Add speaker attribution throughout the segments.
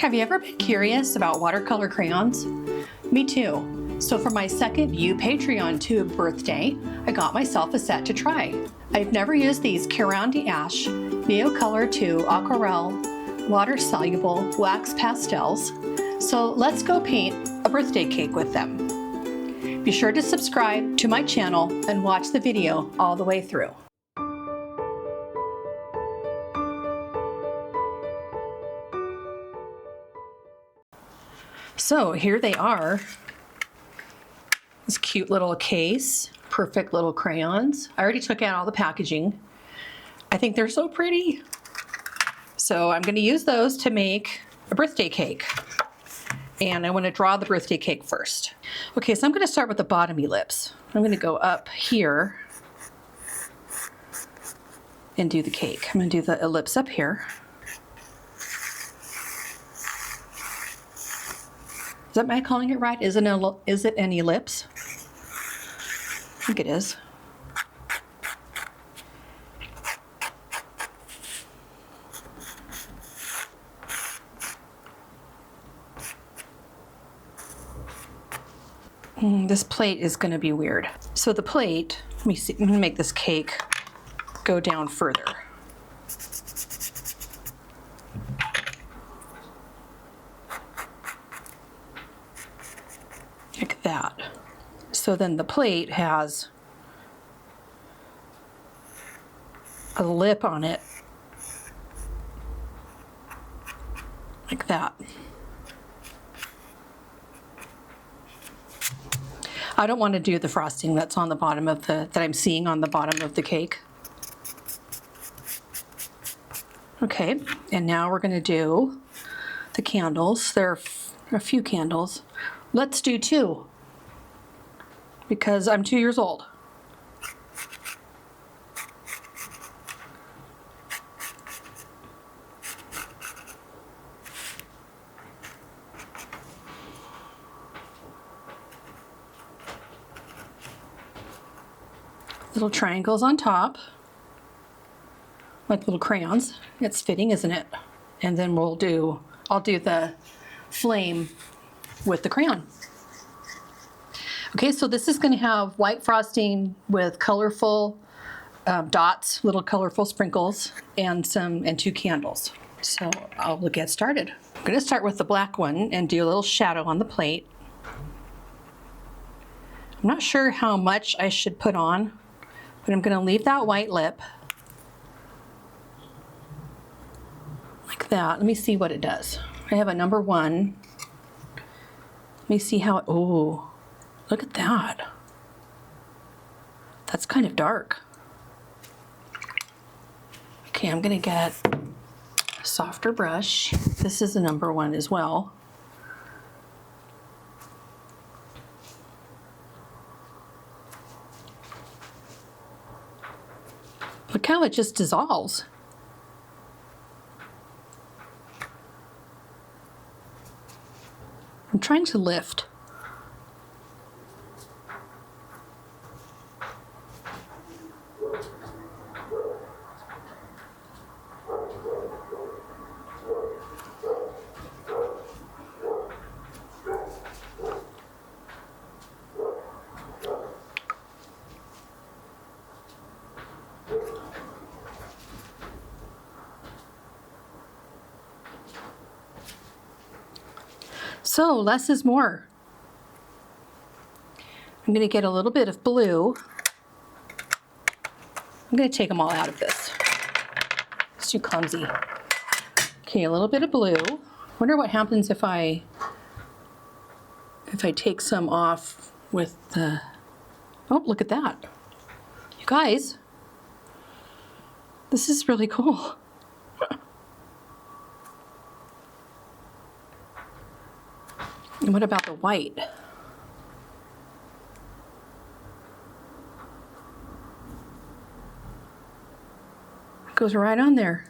Speaker 1: Have you ever been curious about watercolor crayons? Me too. So for my second You Patreon Tube birthday, I got myself a set to try. I've never used these Caran D'Ache Neocolor 2 Aquarelle water-soluble wax pastels, so let's go paint a birthday cake with them. Be sure to subscribe to my channel and watch the video all the way through. So here they are. This cute little case, perfect little crayons. I already took out all the packaging. I think they're so pretty. So I'm going to use those to make a birthday cake. And I want to draw the birthday cake first. Okay, so I'm going to start with the bottom ellipse. I'm going to go up here and do the cake. I'm going to do the ellipse up here. Am I calling it right? Is it an ellipse? I think it is. This plate is going to be weird. So the plate, let me see, I'm going to make this cake go down further. Like that. So then the plate has a lip on it, like that. I don't want to do the frosting that's on the bottom of that I'm seeing on the bottom of the cake. Okay, and now we're going to do the candles. There are a few candles. Let's do 2, because I'm 2 years old. Little triangles on top, like little crayons. It's fitting, isn't it? And then I'll do the flame with the crayon. Okay, so this is going to have white frosting with colorful dots, little colorful sprinkles, and 2 candles. So I'll get started. I'm going to start with the black one and do a little shadow on the plate. I'm not sure how much I should put on, but I'm going to leave that white lip like that. Let me see what it does. I have a number 1. Let me see how, oh, look at that. That's kind of dark. Okay, I'm going to get a softer brush. This is a number 1 as well. Look how it just dissolves. I'm trying to lift. So less is more. I'm going to get a little bit of blue. I'm going to take them all out of this. It's too clumsy. Okay, a little bit of blue. Wonder what happens if I take some off with the, oh, look at that. You guys, this is really cool. And what about the white? It goes right on there.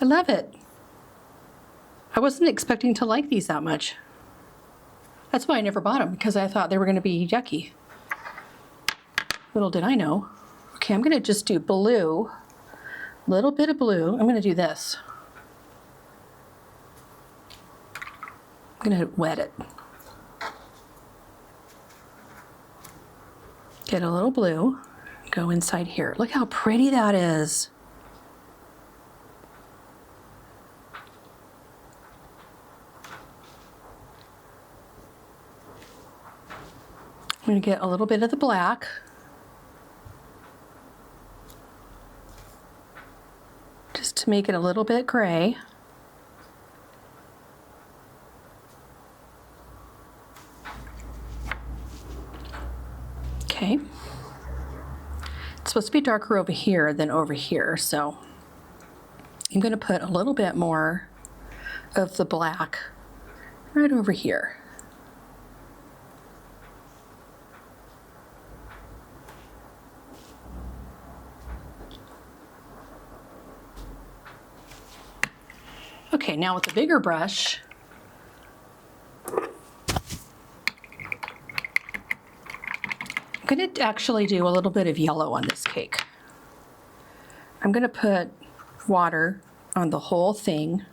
Speaker 1: I love it. I wasn't expecting to like these that much. That's why I never bought them, because I thought they were going to be yucky. Little did I know. Okay, I'm going to just do blue, a little bit of blue. I'm going to do this. gonna wet it. Get a little blue, go inside here. Look how pretty that is. I'm gonna get a little bit of the black. Just to make it a little bit gray. Okay. It's supposed to be darker over here than over here, so I'm going to put a little bit more of the black right over here. Okay, now with the bigger brush, I'm going to actually do a little bit of yellow on this cake. I'm going to put water on the whole thing.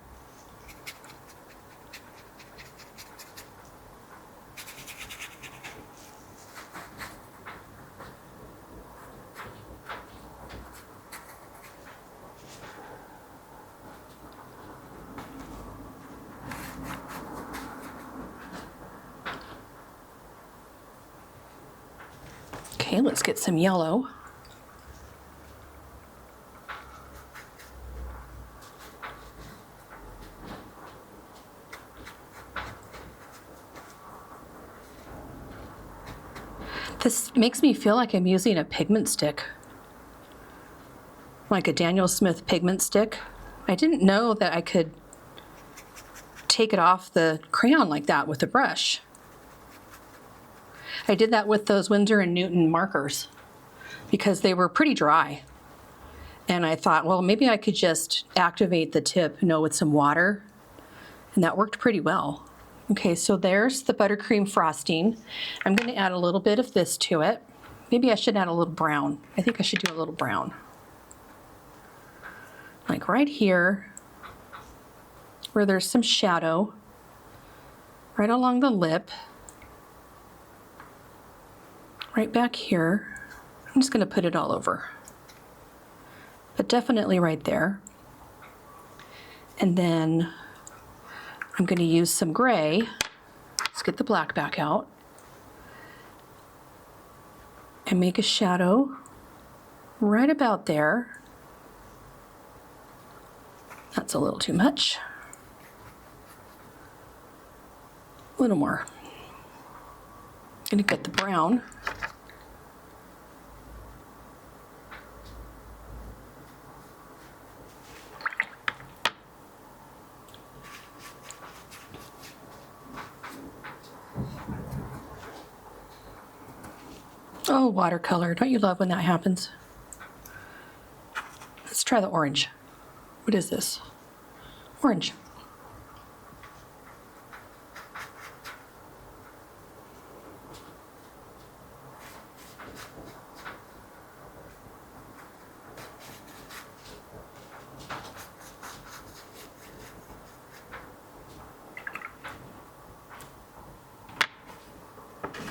Speaker 1: Okay, let's get some yellow. This makes me feel like I'm using a pigment stick, like a Daniel Smith pigment stick. I didn't know that I could take it off the crayon like that with a brush. I did that with those Winsor & Newton markers because they were pretty dry. And I thought, well, maybe I could just activate the tip, with some water. And that worked pretty well. Okay, so there's the buttercream frosting. I'm going to add a little bit of this to it. Maybe I should add a little brown. I think I should do a little brown. Like right here, where there's some shadow, right along the lip. Right back here. I'm just going to put it all over, but definitely right there. And then I'm going to use some gray. Let's get the black back out and make a shadow right about there. That's a little too much. A little more. I'm going to get the brown. Oh, watercolor. Don't you love when that happens? Let's try the orange. What is this? Orange.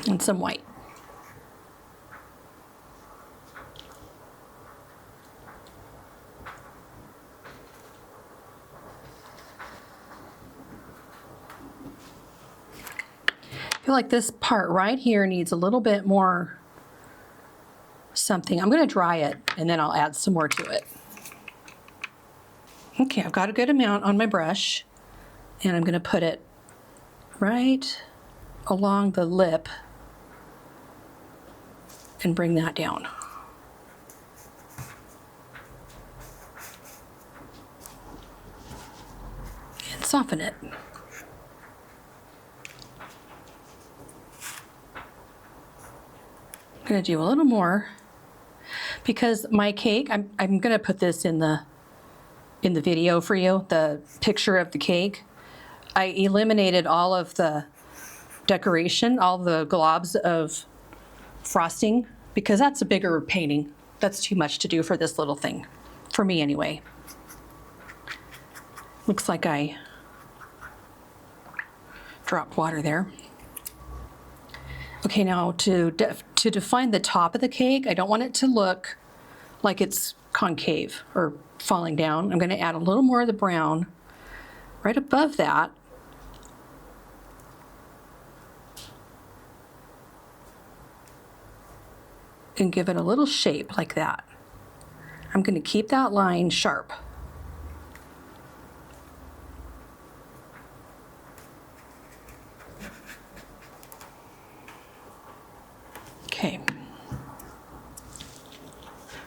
Speaker 1: And some white. I feel like this part right here needs a little bit more something. I'm going to dry it and then I'll add some more to it. Okay, I've got a good amount on my brush and I'm going to put it right along the lip and bring that down. And soften it. I'm going to do a little more because my cake, I'm going to put this in the video for you, the picture of the cake. I eliminated all of the decoration, all the globs of frosting, because that's a bigger painting. That's too much to do for this little thing, for me anyway. Looks like I Dropped water there. Okay, now to define the top of the cake, I don't want it to look like it's concave or falling down. I'm going to add a little more of the brown right above that. And give it a little shape like that. I'm going to keep that line sharp. Okay.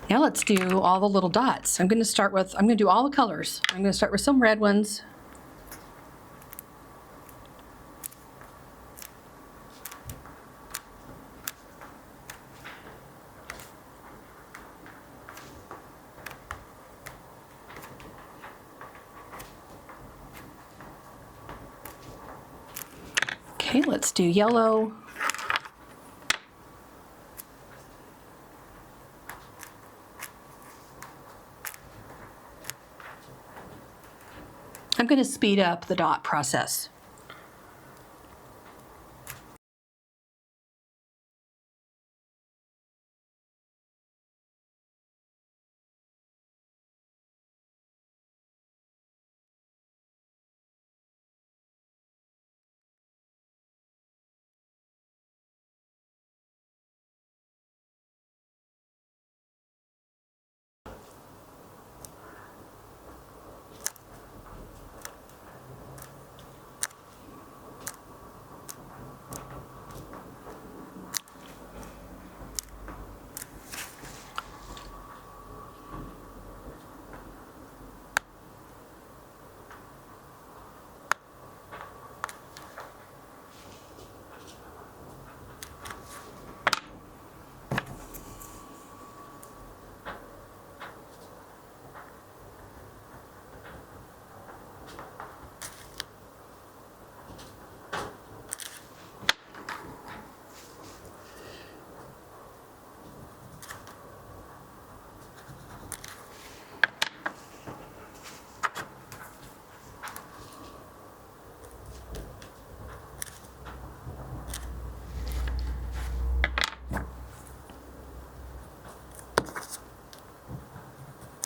Speaker 1: Now let's do all the little dots. I'm going to do all the colors. I'm going to start with some red ones. Okay, let's do yellow. I'm going to speed up the dot process.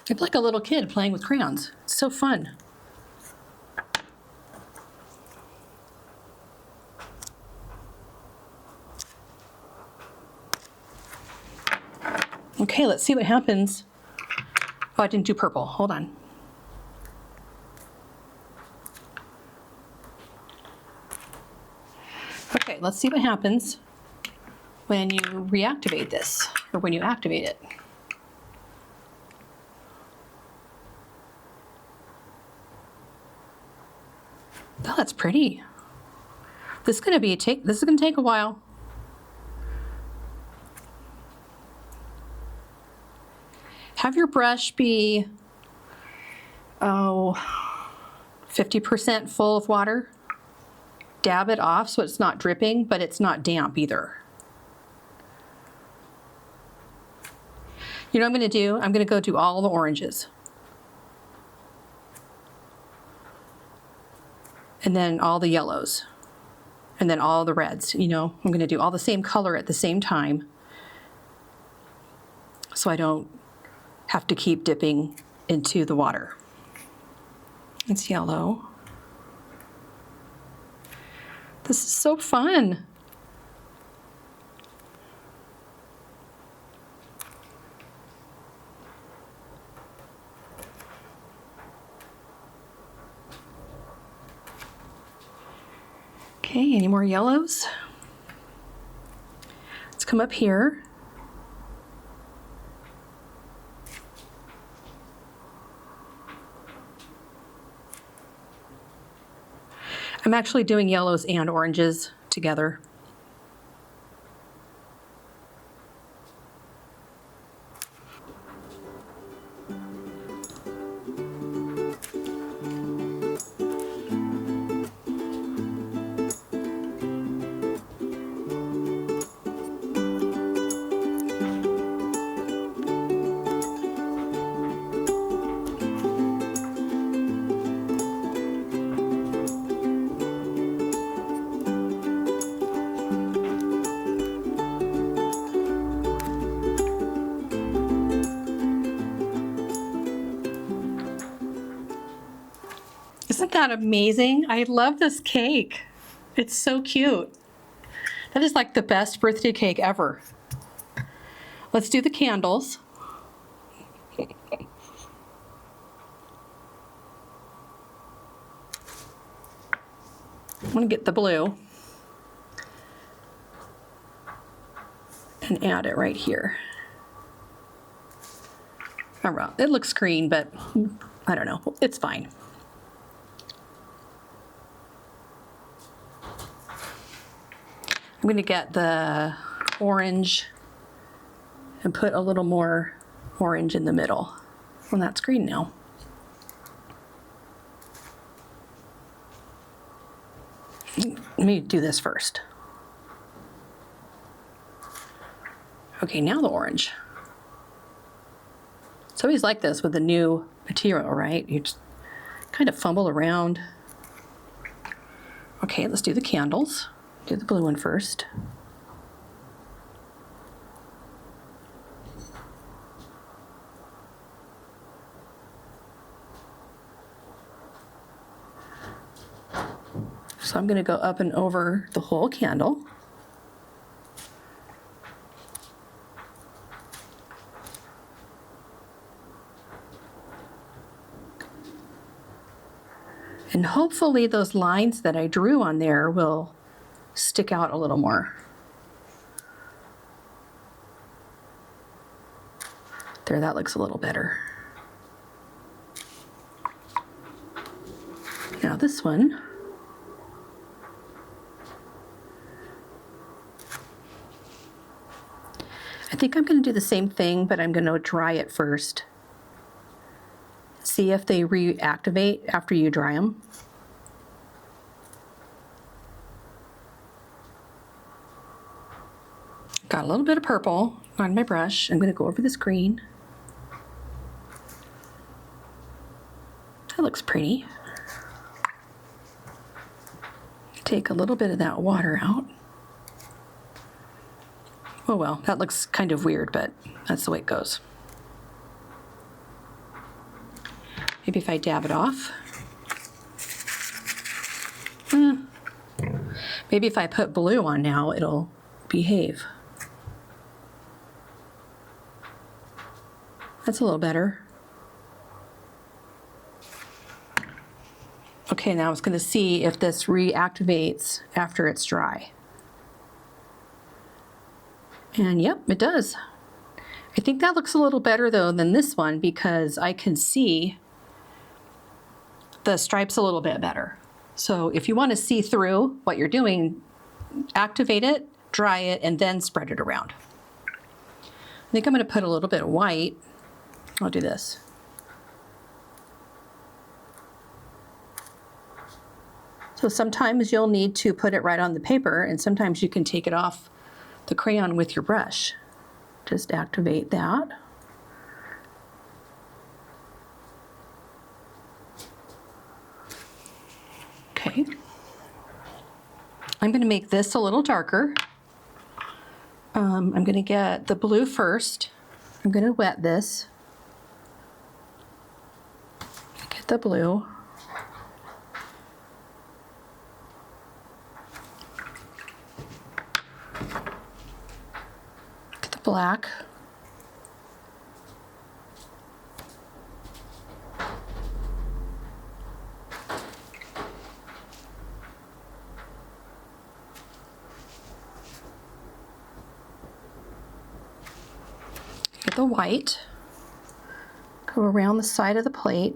Speaker 1: I feel like a little kid playing with crayons. It's so fun. Okay, let's see what happens. Oh, I didn't do purple. Hold on. Okay, let's see what happens when you reactivate this, or when you activate it. Oh, that's pretty. This is going to take a while. Have your brush be 50% full of water. Dab it off so it's not dripping, but it's not damp either. You know what I'm going to do? I'm going to go do all the oranges. And then all the yellows. And then all the reds. You know, I'm going to do all the same color at the same time, so I don't have to keep dipping into the water. It's yellow. This is so fun. Okay, any more yellows? Let's come up here. I'm actually doing yellows and oranges together. Isn't that amazing? I love this cake. It's so cute. That is like the best birthday cake ever. Let's do the candles. I'm going to get the blue and add it right here. All right, it looks green, but I don't know, it's fine. I'm going to get the orange and put a little more orange in the middle. Well, that's green now. Let me do this first. Okay, now the orange. It's always like this with the new material, right? You just kind of fumble around. Okay, let's do the candles. Do the blue one first. So I'm going to go up and over the whole candle. And hopefully those lines that I drew on there will stick out a little more. There, that looks a little better. Now this one. I think I'm going to do the same thing, but I'm going to dry it first. See if they reactivate after you dry them. Got a little bit of purple on my brush. I'm going to go over this green. That looks pretty. Take a little bit of that water out. Oh well, that looks kind of weird, but that's the way it goes. Maybe if I dab it off. Maybe if I put blue on now, it'll behave. That's a little better. Okay, now I was going to see if this reactivates after it's dry. And yep, it does. I think that looks a little better though than this one because I can see the stripes a little bit better. So if you want to see through what you're doing, activate it, dry it, and then spread it around. I think I'm going to put a little bit of white. I'll do this. So sometimes you'll need to put it right on the paper, and sometimes you can take it off the crayon with your brush. Just activate that. Okay. I'm going to make this a little darker. I'm going to get the blue first. I'm going to wet this. Get the blue. Get the black. Get the white. Go around the side of the plate.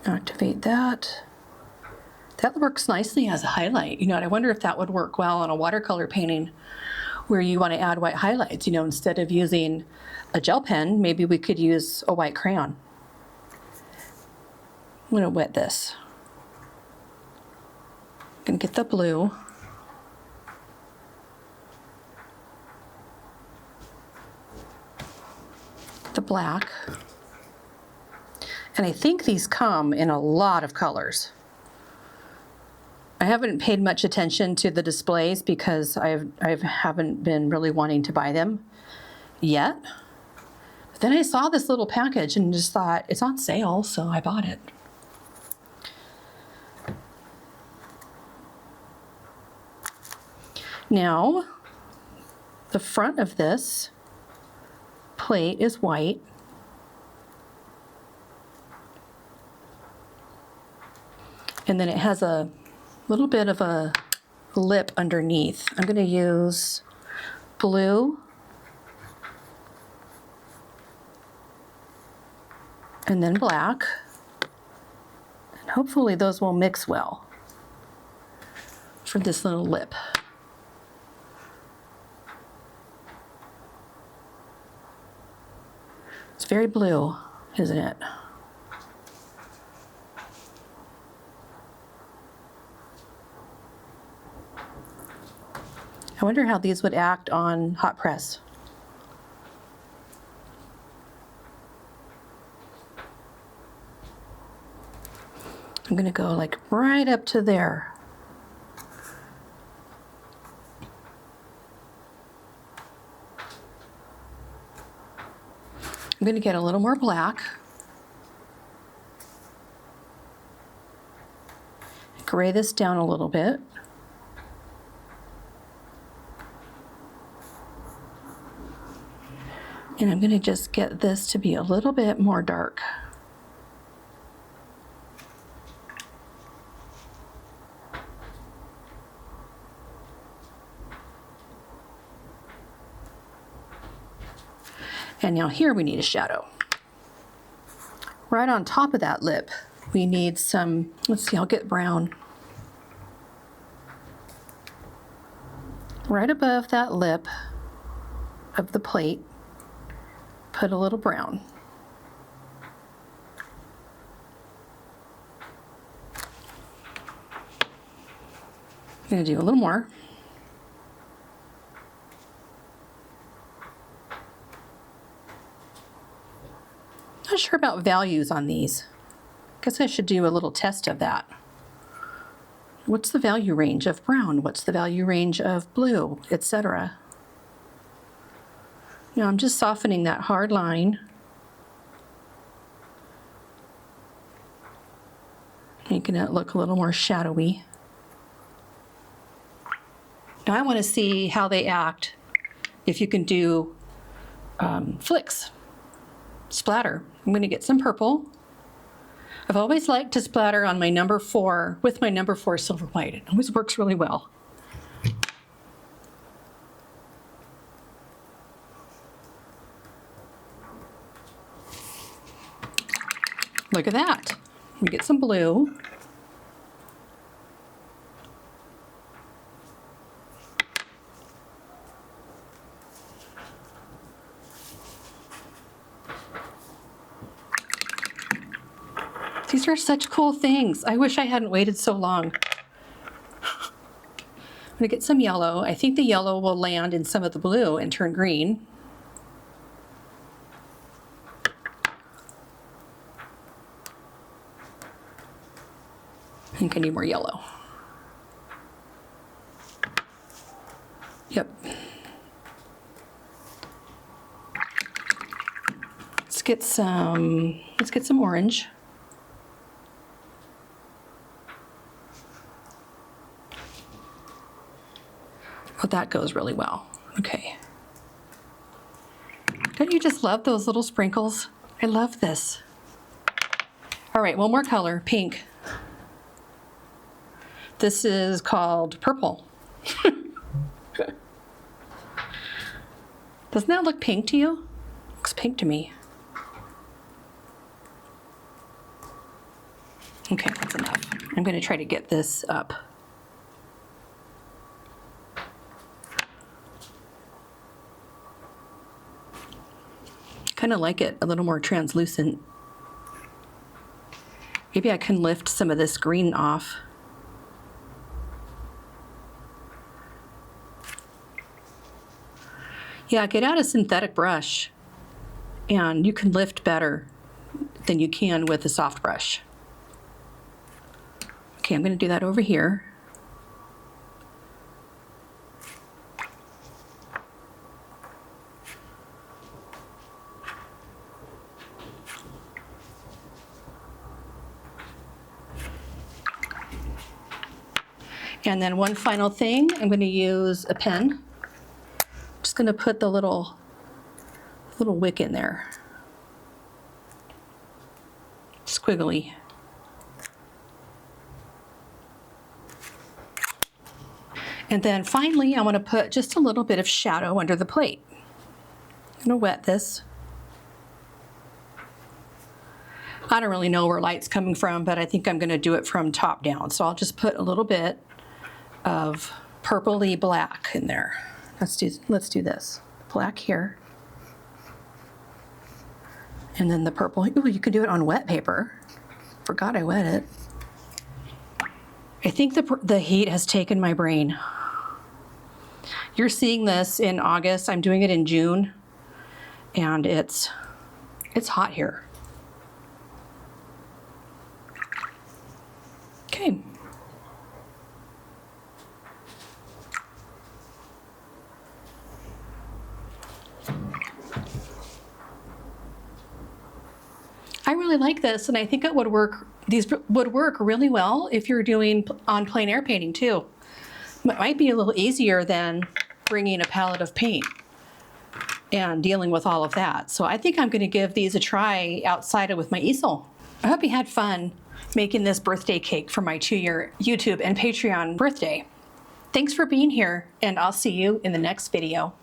Speaker 1: Activate that. That works nicely as a highlight. You know, and I wonder if that would work well on a watercolor painting where you want to add white highlights. You know, instead of using a gel pen, maybe we could use a white crayon. I'm going to wet this. I'm going to get the blue. The black. And I think these come in a lot of colors. I haven't paid much attention to the displays because I haven't been really wanting to buy them yet. But then I saw this little package and just thought, it's on sale, so I bought it. Now, the front of this plate is white. And then it has a little bit of a lip underneath. I'm going to use blue and then black. And hopefully those will mix well for this little lip. It's very blue, isn't it? I wonder how these would act on hot press. I'm going to go like right up to there. I'm going to get a little more black. Gray this down a little bit. And I'm going to just get this to be a little bit more dark. And now here we need a shadow. Right on top of that lip, we need some, let's see, I'll get brown. Right above that lip of the plate, put a little brown. I'm going to do a little more. Not sure about values on these. Guess I should do a little test of that. What's the value range of brown? What's the value range of blue, etc.? Now I'm just softening that hard line. Making it look a little more shadowy. Now I want to see how they act if you can do flicks, splatter. I'm going to get some purple. I've always liked to splatter on my number 4 with my number 4 silver white. It always works really well. Look at that. Let me get some blue. These are such cool things. I wish I hadn't waited so long. I'm gonna get some yellow. I think the yellow will land in some of the blue and turn green. I think I need more yellow. Yep. Let's get some orange. Oh, that goes really well. Okay. Don't you just love those little sprinkles? I love this. All right, one more color, pink. This is called purple. Doesn't that look pink to you? Looks pink to me. Okay, that's enough. I'm going to try to get this up. Kind of like it a little more translucent. Maybe I can lift some of this green off. Yeah, get out a synthetic brush and you can lift better than you can with a soft brush. Okay, I'm going to do that over here. And then one final thing, I'm going to use a pen. I'm just going to put the little wick in there. Squiggly. And then finally, I want to put just a little bit of shadow under the plate. I'm going to wet this. I don't really know where light's coming from, but I think I'm going to do it from top down. So I'll just put a little bit of purpley black in there. Let's do this. Black here. And then the purple. Ooh, you could do it on wet paper. Forgot I wet it. I think the heat has taken my brain. You're seeing this in August. I'm doing it in June. And it's hot here. Okay. I really like this, and I think it would work. These would work really well if you're doing on plein air painting too. It might be a little easier than bringing a palette of paint and dealing with all of that. So I think I'm going to give these a try outside with my easel. I hope you had fun making this birthday cake for my 2-year YouTube and Patreon birthday. Thanks for being here, and I'll see you in the next video.